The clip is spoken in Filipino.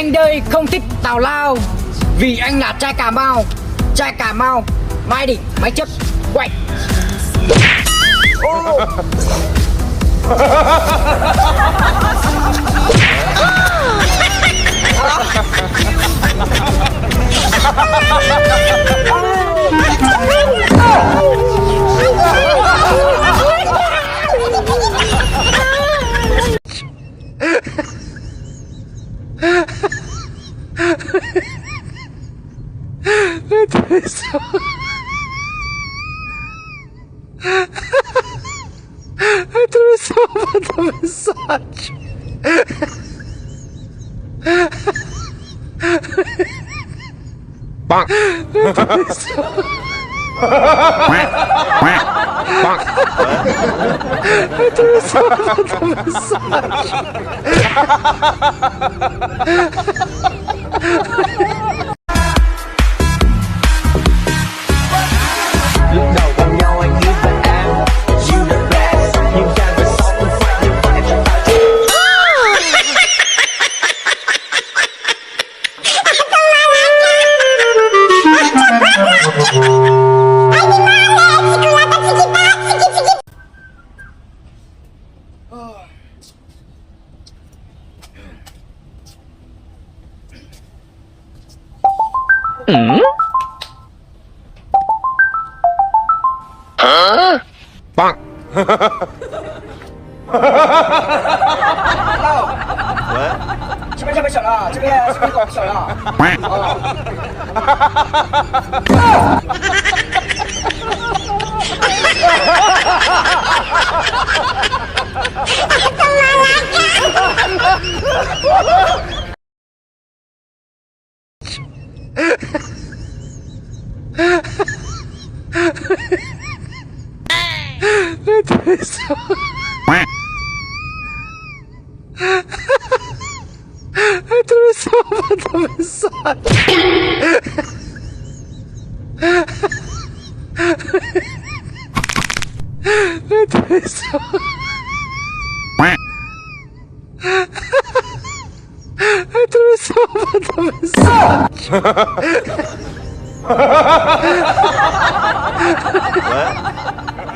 Anh đây không thích tào lao vì anh là trai Cà Mau. Trai Cà Mau mai đỉnh máy chấp quậy. Atravessou uma mensagem. Bonk. Atravessou uma mensagem. Bonk.这边小了，这边狗小了。Atravessou. Atravessou uma mensagem. Atravessou. Atravessou uma mensagem.